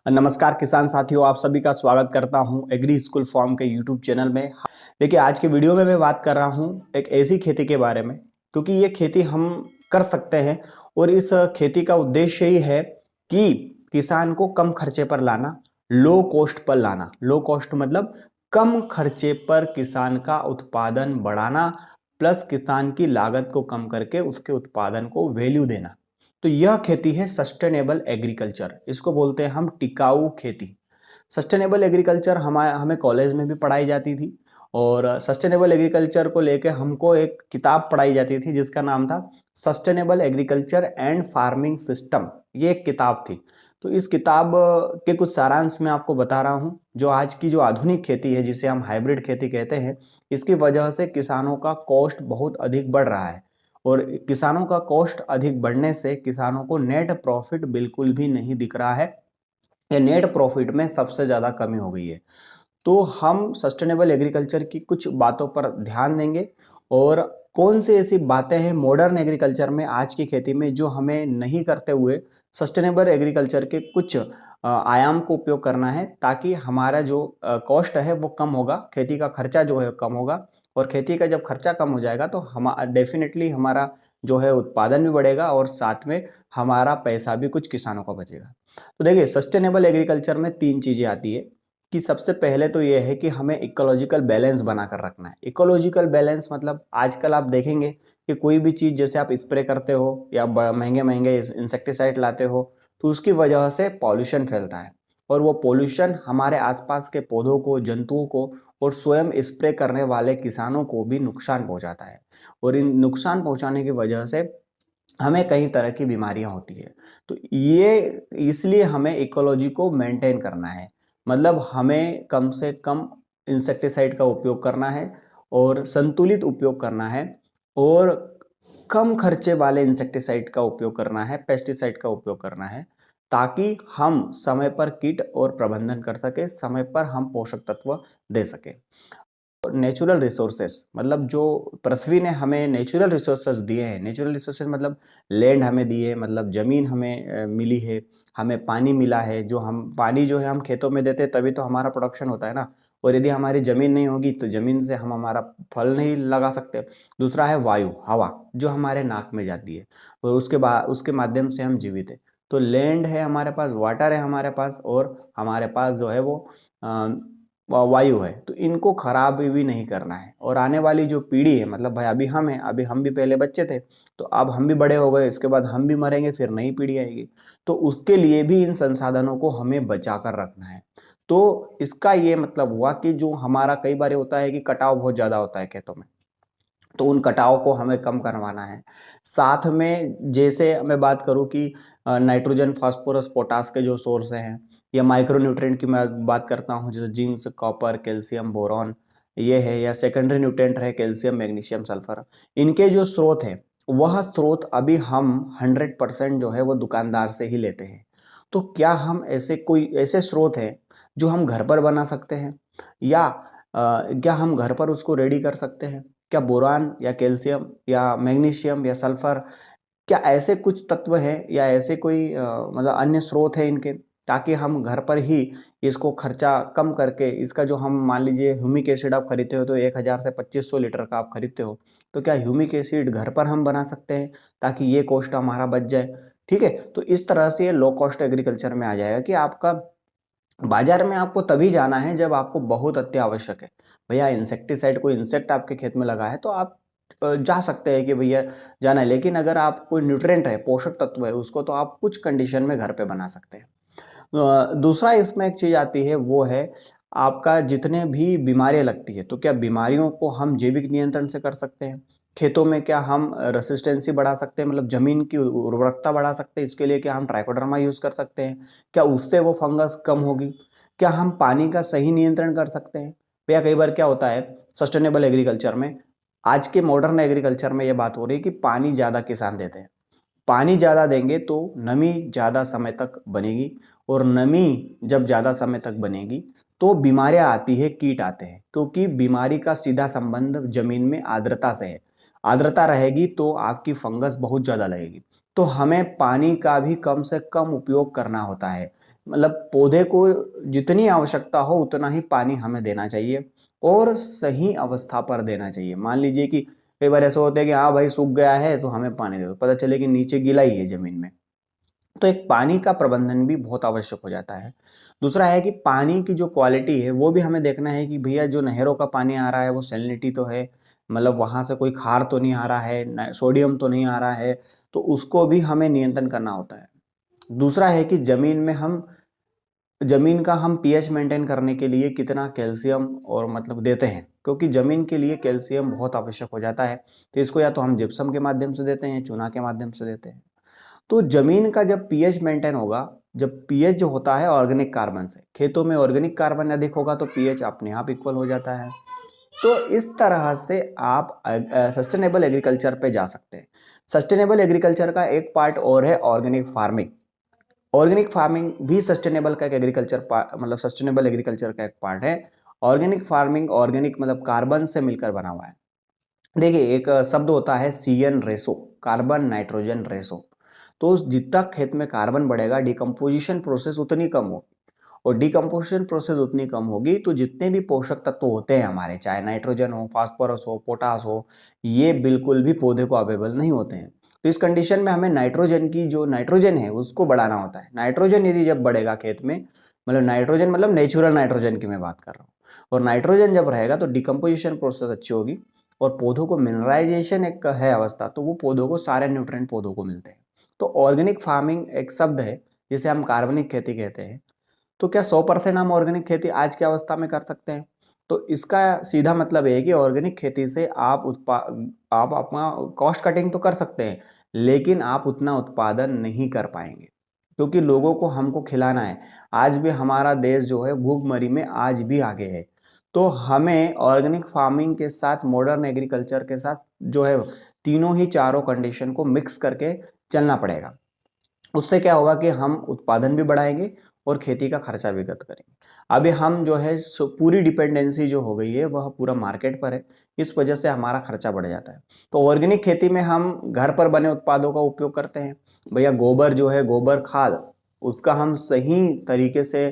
नमस्कार किसान साथियों, आप सभी का स्वागत करता हूं एग्री स्कूल फॉर्म के यूट्यूब चैनल में। देखिए, आज के वीडियो में मैं बात कर रहा हूं एक ऐसी खेती के बारे में, क्योंकि ये खेती हम कर सकते हैं और इस खेती का उद्देश्य ही है कि किसान को कम खर्चे पर लाना, लो कॉस्ट पर लाना। लो कॉस्ट मतलब कम खर्चे पर किसान का उत्पादन बढ़ाना, प्लस किसान की लागत को कम करके उसके उत्पादन को वैल्यू देना। तो यह खेती है सस्टेनेबल एग्रीकल्चर, इसको बोलते हैं हम टिकाऊ खेती। सस्टेनेबल एग्रीकल्चर हमें कॉलेज में भी पढ़ाई जाती थी और सस्टेनेबल एग्रीकल्चर को लेके हमको एक किताब पढ़ाई जाती थी जिसका नाम था sustainable agriculture and farming system. ये एक किताब थी। तो इस किताब के कुछ सारांश मैं आपको बता रहा हूँ। जो आज की जो आधुनिक खेती है, जिसे हम हाइब्रिड खेती कहते हैं, इसकी वजह से किसानों का कॉस्ट बहुत अधिक बढ़ रहा है और किसानों का कॉस्ट अधिक बढ़ने से किसानों को नेट प्रॉफिट बिल्कुल भी नहीं दिख रहा है। ये नेट प्रॉफिट में सबसे ज़्यादा कमी हो गई है। तो हम सस्टेनेबल एग्रीकल्चर की कुछ बातों पर ध्यान देंगे और कौन सी ऐसी बातें हैं मॉडर्न एग्रीकल्चर में, आज की खेती में, जो हमें नहीं करते हुए सस्टेनेबल एग्रीकल्चर के कुछ आयाम को उपयोग करना है, ताकि हमारा जो कॉस्ट है वो कम होगा, खेती का खर्चा जो है कम होगा। और खेती का जब खर्चा कम हो जाएगा तो हम डेफिनेटली हमारा जो है उत्पादन भी बढ़ेगा और साथ में हमारा पैसा भी कुछ किसानों का बचेगा। तो देखिए, सस्टेनेबल एग्रीकल्चर में तीन चीज़ें आती है कि सबसे पहले तो ये है कि हमें इकोलॉजिकल बैलेंस बनाकर रखना है। इकोलॉजिकल बैलेंस मतलब आजकल आप देखेंगे कि कोई भी चीज़ जैसे आप स्प्रे करते हो या महंगे महंगे इंसेक्टिसाइड लाते हो, तो उसकी वजह से पॉल्यूशन फैलता है और वो पॉल्यूशन हमारे आसपास के पौधों को, जंतुओं को और स्वयं स्प्रे करने वाले किसानों को भी नुकसान पहुंचाता है। और इन नुकसान पहुंचाने की वजह से हमें कई तरह की बीमारियां होती है। तो ये इसलिए हमें इकोलॉजी को मेंटेन करना है, मतलब हमें कम से कम इंसेक्टिसाइड का उपयोग करना है और संतुलित उपयोग करना है और कम खर्चे वाले इंसेक्टिसाइड का उपयोग करना है, पेस्टिसाइड का उपयोग करना है, ताकि हम समय पर कीट और प्रबंधन कर सके, समय पर हम पोषक तत्व दे सके। नेचुरल रिसोर्सेस मतलब जो पृथ्वी ने हमें नेचुरल रिसोर्सेस दिए हैं, नेचुरल रिसोर्सेस मतलब लैंड हमें दी है, मतलब जमीन हमें मिली है, हमें पानी मिला है। जो हम पानी जो है हम खेतों में देते हैं तभी तो हमारा प्रोडक्शन होता है ना। और यदि हमारी जमीन नहीं होगी तो जमीन से हम हमारा फल नहीं लगा सकते। दूसरा है वायु, हवा, जो हमारे नाक में जाती है और उसके बाद उसके माध्यम से हम जीवित है। तो लैंड है हमारे पास, वाटर है हमारे पास और हमारे पास जो है वो वायु है। तो इनको खराब भी नहीं करना है। और आने वाली जो पीढ़ी है, मतलब भाई अभी हम हैं, अभी हम भी पहले बच्चे थे, तो अब हम भी बड़े हो गए, इसके बाद हम भी मरेंगे, फिर नई पीढ़ी आएगी। तो उसके लिए भी इन संसाधनों को हमें बचा कर रखना है। तो इसका ये मतलब हुआ कि जो हमारा कई बार होता है कि कटाव बहुत ज़्यादा होता है खेतों में, तो उन कटाव को हमें कम करवाना है। साथ में जैसे मैं बात करूं कि नाइट्रोजन, फास्फोरस, पोटास के जो सोर्स हैं, या माइक्रो न्यूट्रिएंट की मैं बात करता हूं, जैसे जिंक, कॉपर, कैल्शियम, बोरॉन, ये है, या सेकेंडरी न्यूट्रिएंट है कैल्शियम, मैग्नीशियम, सल्फर। इनके जो स्रोत हैं, वह स्रोत अभी हम 100% जो है वो दुकानदार से ही लेते हैं। तो क्या हम कोई ऐसे स्रोत हैं जो हम घर पर बना सकते हैं, या क्या हम घर पर उसको रेडी कर सकते हैं? क्या बोरान या कैल्शियम या मैग्नीशियम या सल्फर, क्या ऐसे कुछ तत्व हैं या ऐसे कोई मतलब अन्य स्रोत हैं इनके, ताकि हम घर पर ही इसको खर्चा कम करके, इसका जो हम मान लीजिए ह्यूमिक एसिड आप खरीदते हो तो 1000 से 2500 लीटर का आप खरीदते हो, तो क्या ह्यूमिक एसिड घर पर हम बना सकते हैं ताकि ये कॉस्ट हमारा बच जाए? ठीक है। तो इस तरह से ये लो कॉस्ट एग्रीकल्चर में आ जाएगा कि आपका बाजार में आपको तभी जाना है जब आपको बहुत अत्यावश्यक है। भैया इंसेक्टिसाइड, कोई इंसेक्ट आपके खेत में लगा है तो आप जा सकते हैं कि भैया जाना है। लेकिन अगर आप कोई न्यूट्रिएंट है, पोषक तत्व है, उसको तो आप कुछ कंडीशन में घर पे बना सकते हैं। दूसरा इसमें एक चीज आती है, वो है आपका जितने भी बीमारियां लगती है, तो क्या बीमारियों को हम जैविक नियंत्रण से कर सकते हैं? खेतों में क्या हम रेसिस्टेंसी बढ़ा सकते हैं, मतलब जमीन की उर्वरकता बढ़ा सकते हैं? इसके लिए क्या हम ट्राइकोडर्मा यूज कर सकते हैं? क्या उससे वो फंगस कम होगी? क्या हम पानी का सही नियंत्रण कर सकते हैं? भैया कई बार क्या होता है सस्टेनेबल एग्रीकल्चर में, आज के मॉडर्न एग्रीकल्चर में ये बात हो रही है कि पानी ज्यादा किसान देते हैं। पानी ज़्यादा देंगे तो नमी ज़्यादा समय तक बनेगी, और नमी जब ज़्यादा समय तक बनेगी तो बीमारियां आती है, कीट आते हैं, क्योंकि बीमारी का सीधा संबंध जमीन में आर्द्रता से है। आर्द्रता रहेगी तो आपकी फंगस बहुत ज़्यादा लगेगी। तो हमें पानी का भी कम से कम उपयोग करना होता है। मतलब पौधे को जितनी आवश्यकता हो उतना ही पानी हमें देना चाहिए और सही अवस्था पर देना चाहिए। मान लीजिए कि कई बार ऐसा होता है कि हाँ भाई सूख गया है तो हमें पानी दे दो, पता चले कि नीचे गीला ही है जमीन में, तो एक पानी का प्रबंधन भी बहुत आवश्यक हो जाता है। दूसरा है कि पानी की जो क्वालिटी है वो भी हमें देखना है कि भैया जो नहरों का पानी आ रहा है वो सैलिनिटी तो है, मतलब वहां से कोई खार तो नहीं आ रहा है, सोडियम तो नहीं आ रहा है, तो उसको भी हमें नियंत्रण करना होता है। दूसरा है कि जमीन का हम पीएच मेंटेन करने के लिए कितना कैल्शियम और मतलब देते हैं, क्योंकि जमीन के लिए कैल्शियम बहुत आवश्यक हो जाता है। तो इसको या तो हम जिप्सम के माध्यम से देते हैं, चूना के माध्यम से देते हैं। तो जमीन का जब पीएच मेंटेन होगा, जब पीएच जो होता है ऑर्गेनिक कार्बन से, खेतों में ऑर्गेनिक कार्बन अधिक होगा तो पीएच अपने आप इक्वल हो जाता है। तो इस तरह से आप सस्टेनेबल एग्रीकल्चर पे जा सकते हैं। सस्टेनेबल एग्रीकल्चर का एक पार्ट और है ऑर्गेनिक फार्मिंग। ऑर्गेनिक फार्मिंग भी सस्टेनेबल का एक एग्रीकल्चर मतलब सस्टेनेबल एग्रीकल्चर का एक पार्ट है। ऑर्गेनिक फार्मिंग, ऑर्गेनिक मतलब कार्बन से मिलकर बना हुआ है। देखिए एक शब्द होता है CN ratio, carbon nitrogen ratio. तो जितना खेत में कार्बन बढ़ेगा डिकम्पोजिशन प्रोसेस उतनी कम होगी, और डिकम्पोजिशन प्रोसेस उतनी कम होगी तो जितने भी पोषक तत्व होते हैं हमारे, चाहे नाइट्रोजन हो, फास्फोरस हो, पोटास हो, ये बिल्कुल भी पौधे को अवेलेबल नहीं होते हैं। तो इस कंडीशन में हमें नाइट्रोजन की जो नाइट्रोजन है उसको बढ़ाना होता है। नाइट्रोजन यदि जब बढ़ेगा खेत में, मतलब नाइट्रोजन मतलब नेचुरल नाइट्रोजन की मैं बात कर रहा हूँ, और नाइट्रोजन जब रहेगा तो डिकम्पोजिशन प्रोसेस अच्छी होगी, और पौधों को मिनरलाइजेशन एक है अवस्था, तो वो पौधों को सारे न्यूट्रिएंट पौधों को मिलते हैं। तो ऑर्गेनिक फार्मिंग एक शब्द है जिसे हम कार्बनिक खेती कहते हैं। तो क्या 100% हम ऑर्गेनिक खेती आज की अवस्था में कर सकते हैं? तो इसका सीधा मतलब है कि ऑर्गेनिक खेती से आप अपना कॉस्ट कटिंग तो कर सकते हैं, लेकिन आप उतना उत्पादन नहीं कर पाएंगे, क्योंकि लोगों को हमको खिलाना है। आज भी हमारा देश जो है भूखमरी में आज भी आगे है। तो हमें ऑर्गेनिक फार्मिंग के साथ मॉडर्न एग्रीकल्चर के साथ जो है तीनों ही चारों कंडीशन को मिक्स करके चलना पड़ेगा। उससे क्या होगा कि हम उत्पादन भी बढ़ाएंगे और खेती का खर्चा भी कम करेंगे। अभी हम जो है पूरी डिपेंडेंसी जो हो गई है वह पूरा मार्केट पर है, इस वजह से हमारा खर्चा बढ़ जाता है। तो ऑर्गेनिक खेती में हम घर पर बने उत्पादों का उपयोग करते हैं। भैया गोबर जो है, गोबर खाद, उसका हम सही तरीके से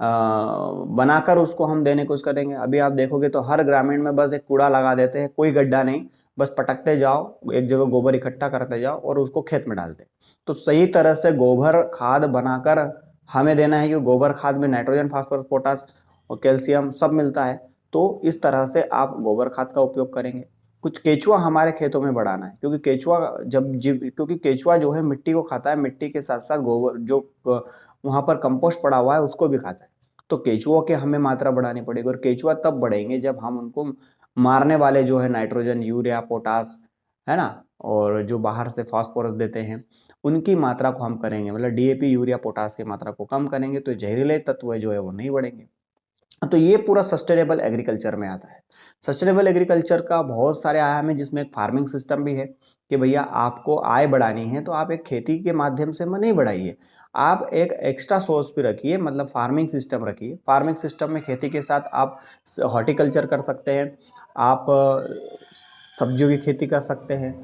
बनाकर उसको हम देने की कोशिश करेंगे। अभी आप देखोगे तो हर ग्रामीण में बस एक कूड़ा लगा देते हैं, कोई गड्ढा नहीं, बस पटकते जाओ, एक जगह गोबर इकट्ठा करते जाओ और उसको खेत में डालते। तो सही तरह से गोबर खाद बनाकर हमें देना है, कि गोबर खाद में नाइट्रोजन, फास्फोरस, पोटास और कैल्शियम सब मिलता है। तो इस तरह से आप गोबर खाद का उपयोग करेंगे। कुछ केचुआ हमारे खेतों में बढ़ाना है, क्योंकि क्योंकि केचुआ जो है मिट्टी को खाता है, मिट्टी के साथ साथ गोबर जो वहां पर कंपोस्ट पड़ा हुआ है उसको भी खाता है। तो केचुओं के हमें मात्रा बढ़ानी पड़ेगी, और केचुआ तब बढ़ेंगे जब हम उनको मारने वाले जो है नाइट्रोजन, यूरिया, पोटास, है ना, और जो बाहर से फास्फोरस देते हैं उनकी मात्रा को हम करेंगे, मतलब डीएपी, यूरिया, पोटास की मात्रा को कम करेंगे, तो जहरीले तत्व जो है वो नहीं बढ़ेंगे। तो ये पूरा सस्टेनेबल एग्रीकल्चर में आता है। सस्टेनेबल एग्रीकल्चर का बहुत सारे आयाम है, जिसमें एक फार्मिंग सिस्टम भी है, कि भैया आपको आय बढ़ानी है तो आप एक खेती के माध्यम से नहीं बढ़ाइए, आप एक एक्स्ट्रा सोर्स भी रखिए, मतलब फार्मिंग सिस्टम रखिए। फार्मिंग सिस्टम में खेती के साथ आप हॉर्टिकल्चर कर सकते हैं, आप सब्जियों की खेती कर सकते हैं,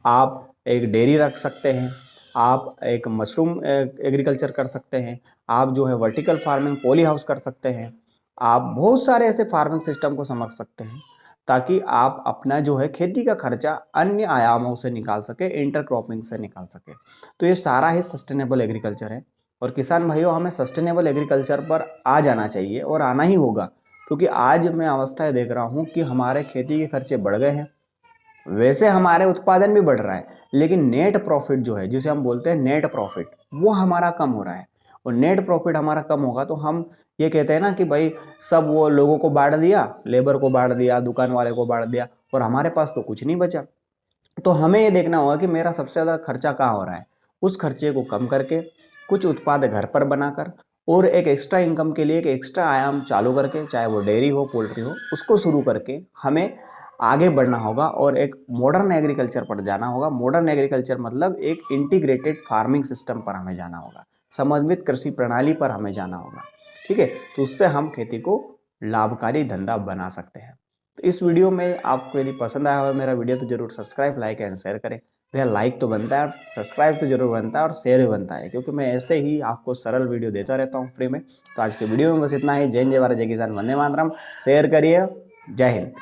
आप एक डेयरी रख सकते हैं, आप एक मशरूम एग्रीकल्चर कर सकते हैं, आप जो है वर्टिकल फार्मिंग, पॉली हाउस कर सकते हैं। आप बहुत सारे ऐसे फार्मिंग सिस्टम को समझ सकते हैं, ताकि आप अपना जो है खेती का खर्चा अन्य आयामों से निकाल सके, इंटरक्रॉपिंग से निकाल सके। तो ये सारा ही सस्टेनेबल एग्रीकल्चर है। और किसान भाइयों, हमें सस्टेनेबल एग्रीकल्चर पर आ जाना चाहिए, और आना ही होगा, क्योंकि आज मैं अवस्थाएं देख रहा हूँ कि हमारे खेती के खर्चे बढ़ गए हैं। वैसे हमारे उत्पादन भी बढ़ रहा है, लेकिन नेट प्रॉफिट जो है, जिसे हम बोलते हैं नेट प्रॉफिट, वो हमारा कम हो रहा है। और नेट प्रॉफिट हमारा कम होगा तो हम ये कहते हैं ना कि भाई सब वो लोगों को बांट दिया, लेबर को बांट दिया, दुकान वाले को बांट दिया, और हमारे पास तो कुछ नहीं बचा। तो हमें ये देखना होगा कि मेरा सबसे ज़्यादा खर्चा कहाँ हो रहा है, उस खर्चे को कम करके कुछ उत्पाद घर पर बनाकर और एक एक्स्ट्रा इनकम के लिए एक एक्स्ट्रा आयाम चालू करके, चाहे वो डेयरी हो, पोल्ट्री हो, उसको शुरू करके हमें आगे बढ़ना होगा और एक मॉडर्न एग्रीकल्चर पर जाना होगा। मॉडर्न एग्रीकल्चर मतलब एक इंटीग्रेटेड फार्मिंग सिस्टम पर हमें जाना होगा, समन्वित कृषि प्रणाली पर हमें जाना होगा। ठीक है, तो उससे हम खेती को लाभकारी धंधा बना सकते हैं। तो इस वीडियो में आपको यदि पसंद आया हो मेरा वीडियो तो जरूर सब्सक्राइब, लाइक एंड शेयर करें। भैया लाइक तो बनता है, सब्सक्राइब तो जरूर बनता है और शेयर भी बनता है, क्योंकि मैं ऐसे ही आपको सरल वीडियो देता रहता हूँ फ्री में। तो आज के वीडियो में बस इतना ही। जय हिंद, जय भारत, जय किसान, वंदे मातरम। शेयर करिए। जय हिंद।